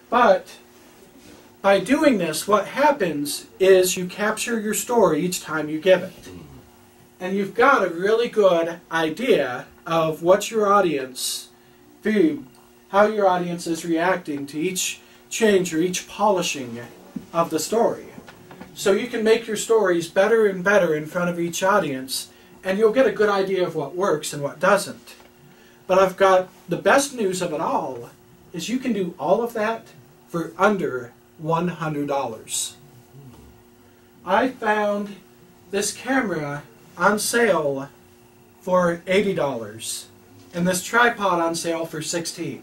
But by doing this, what happens is you capture your story each time you give it. And you've got a really good idea of what your audience, how your audience is reacting to each change or each polishing of the story. So you can make your stories better and better in front of each audience, and you'll get a good idea of what works and what doesn't. But I've got the best news of it all, is you can do all of that for under $100. I found this camera on sale for $80 and this tripod on sale for $16.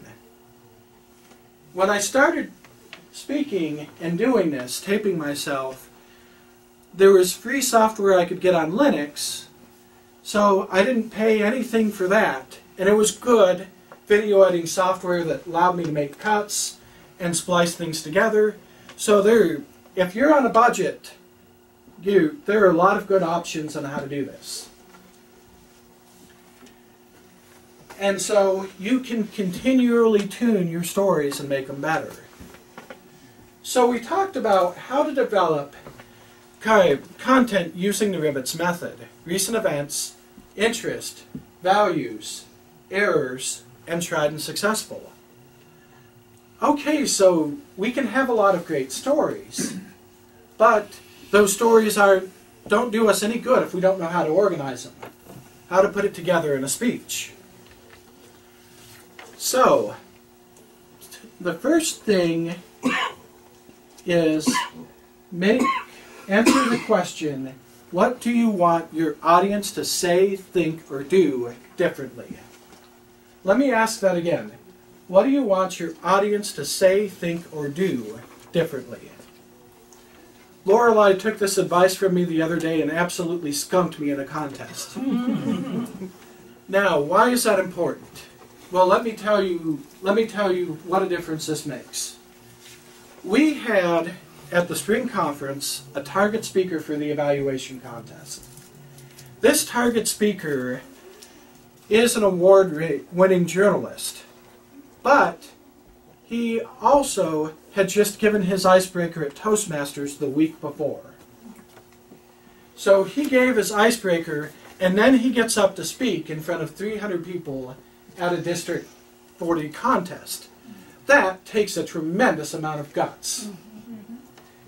When I started speaking and doing this, taping myself, there was free software I could get on Linux, so I didn't pay anything for that, and it was good video editing software that allowed me to make cuts and splice things together. So if you're on a budget, there are a lot of good options on how to do this. And so you can continually tune your stories and make them better. So we talked about how to develop content using the Rivets method: recent events, interest, values, errors, and tried and successful. Okay, so we can have a lot of great stories, but those stories don't do us any good if we don't know how to organize them, how to put it together in a speech. So, the first thing is answer the question, what do you want your audience to say, think, or do differently? Let me ask that again. What do you want your audience to say, think, or do differently? Lorelei took this advice from me the other day and absolutely skunked me in a contest. Now, why is that important? Well, let me tell you what a difference this makes. We had, at the spring conference, a target speaker for the evaluation contest. This target speaker is an award-winning journalist, but he also had just given his icebreaker at Toastmasters the week before. So he gave his icebreaker, and then he gets up to speak in front of 300 people at a District 40 contest. That takes a tremendous amount of guts.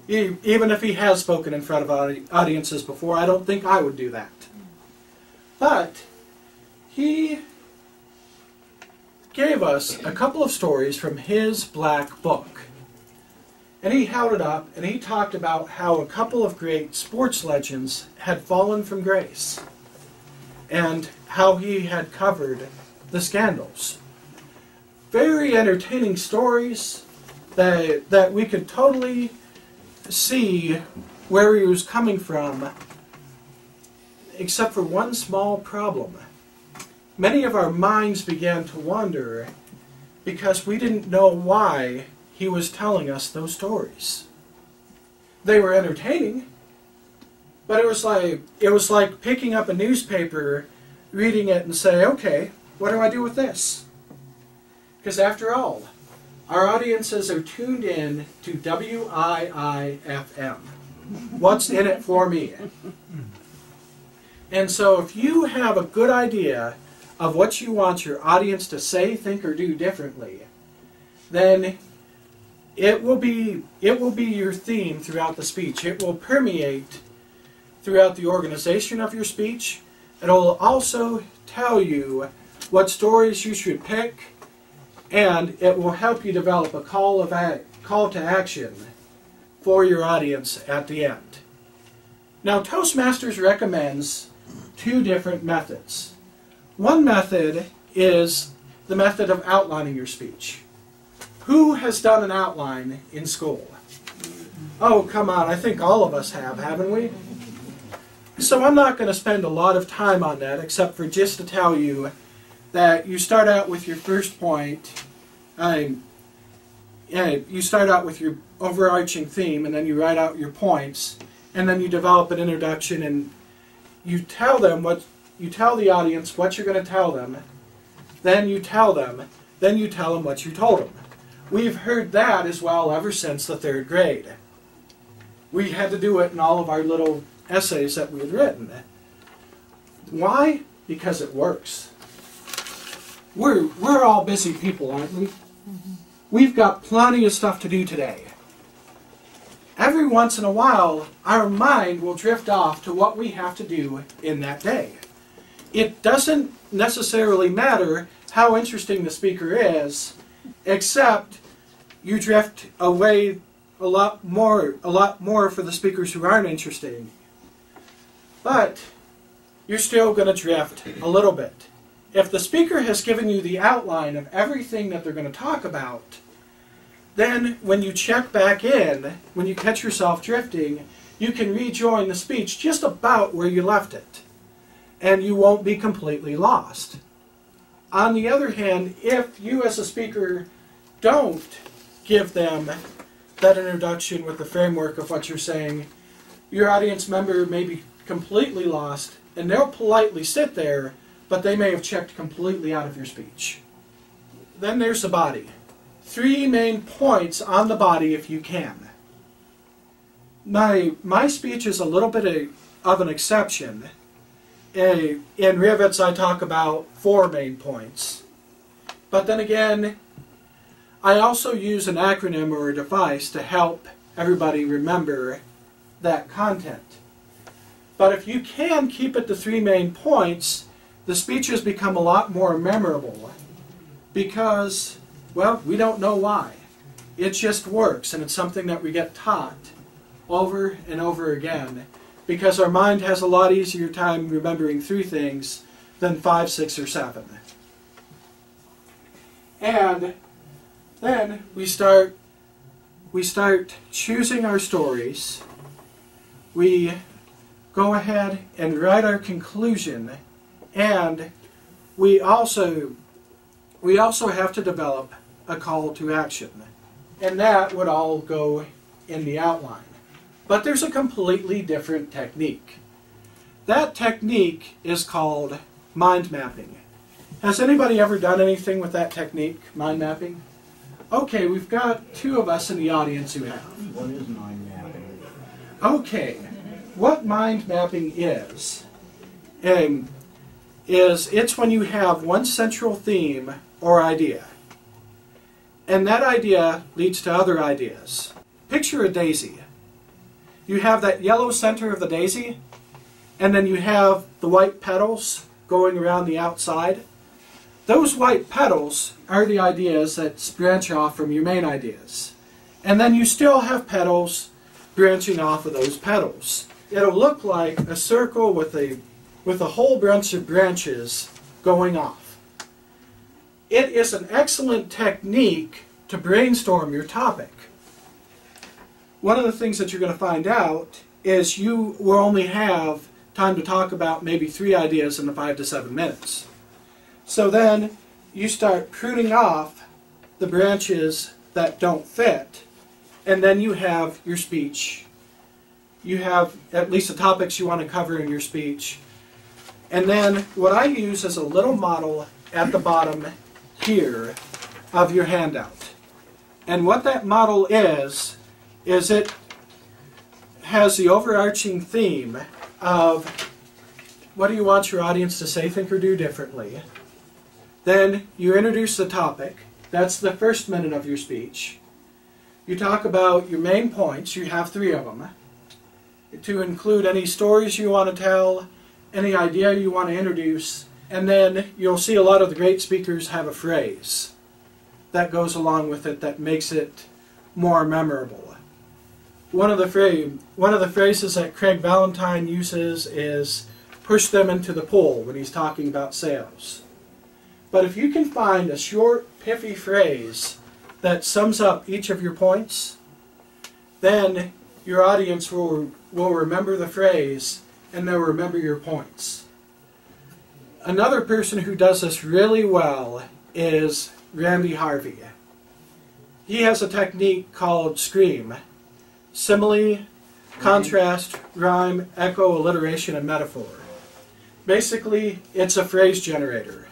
Even if he has spoken in front of audiences before, I don't think I would do that. But he gave us a couple of stories from his black book. And he held it up and he talked about how a couple of great sports legends had fallen from grace and how he had covered the scandals. Very entertaining stories that we could totally see where he was coming from, except for one small problem. Many of our minds began to wander because we didn't know why he was telling us those stories. They were entertaining, but it was like picking up a newspaper, reading it, and say, okay, what do I do with this? Because after all, our audiences are tuned in to WIIFM. What's in it for me? And so if you have a good idea of what you want your audience to say, think, or do differently, then it will be your theme throughout the speech. It will permeate throughout the organization of your speech. It will also tell you what stories you should pick, and it will help you develop a call to action for your audience at the end. Now, Toastmasters recommends two different methods. One method is the method of outlining your speech. Who has done an outline in school? Oh, come on, I think all of us have, haven't we? So I'm not going to spend a lot of time on that, except for just to tell you that you start out with your first point, you start out with your overarching theme, and then you write out your points, and then you develop an introduction, and you tell the audience what you're going to tell them, then you tell them what you told them. We've heard that as well ever since the 3rd grade. We had to do it in all of our little essays that we had written. Why? Because it works. We're all busy people, aren't we? We've got plenty of stuff to do today. Every once in a while, our mind will drift off to what we have to do in that day. It doesn't necessarily matter how interesting the speaker is, except you drift away a lot more for the speakers who aren't interesting. But you're still going to drift a little bit. If the speaker has given you the outline of everything that they're going to talk about, then when you check back in, when you catch yourself drifting, you can rejoin the speech just about where you left it, and you won't be completely lost. On the other hand, if you as a speaker don't give them that introduction with the framework of what you're saying, your audience member may be completely lost, and they'll politely sit there, but they may have checked completely out of your speech. Then there's the body. 3 main points on the body if you can. My speech is a little bit of an exception. In Rivets I talk about 4 main points. But then again, I also use an acronym or a device to help everybody remember that content. But if you can keep it to 3 main points, the speeches become a lot more memorable because, well, we don't know why. It just works, and it's something that we get taught over and over again because our mind has a lot easier time remembering 3 things than 5, 6, or 7. And then we start choosing our stories. We go ahead and write our conclusion, and we also have to develop a call to action, and that would all go in the outline. But there's a completely different technique. That technique is called mind mapping. Has anybody ever done anything with that technique, mind mapping? Okay, we've got 2 of us in the audience who have. What is mind mapping? Okay, what mind mapping is it's when you have one central theme or idea, and that idea leads to other ideas. Picture a daisy. You have that yellow center of the daisy, and then you have the white petals going around the outside. Those white petals are the ideas that branch off from your main ideas. And then you still have petals branching off of those petals. It'll look like a circle with a whole bunch of branches going off. It is an excellent technique to brainstorm your topic. One of the things that you're going to find out is you will only have time to talk about maybe 3 ideas in the 5 to 7 minutes. So then you start pruning off the branches that don't fit, and then you have your speech. You have at least the topics you want to cover in your speech. And then what I use is a little model at the bottom here of your handout. And what that model is it has the overarching theme of what do you want your audience to say, think, or do differently. Then you introduce the topic. That's the first minute of your speech. You talk about your main points. You have 3 of them. To include any stories you want to tell, any idea you want to introduce, and then you'll see a lot of the great speakers have a phrase that goes along with it that makes it more memorable. One of the phrases that Craig Valentine uses is push them into the pool when he's talking about sales. But if you can find a short, pithy phrase that sums up each of your points, then your audience will remember the phrase and they'll remember your points. Another person who does this really well is Randy Harvey. He has a technique called SCREAM. Simile, contrast, rhyme, echo, alliteration, and metaphor. Basically, it's a phrase generator.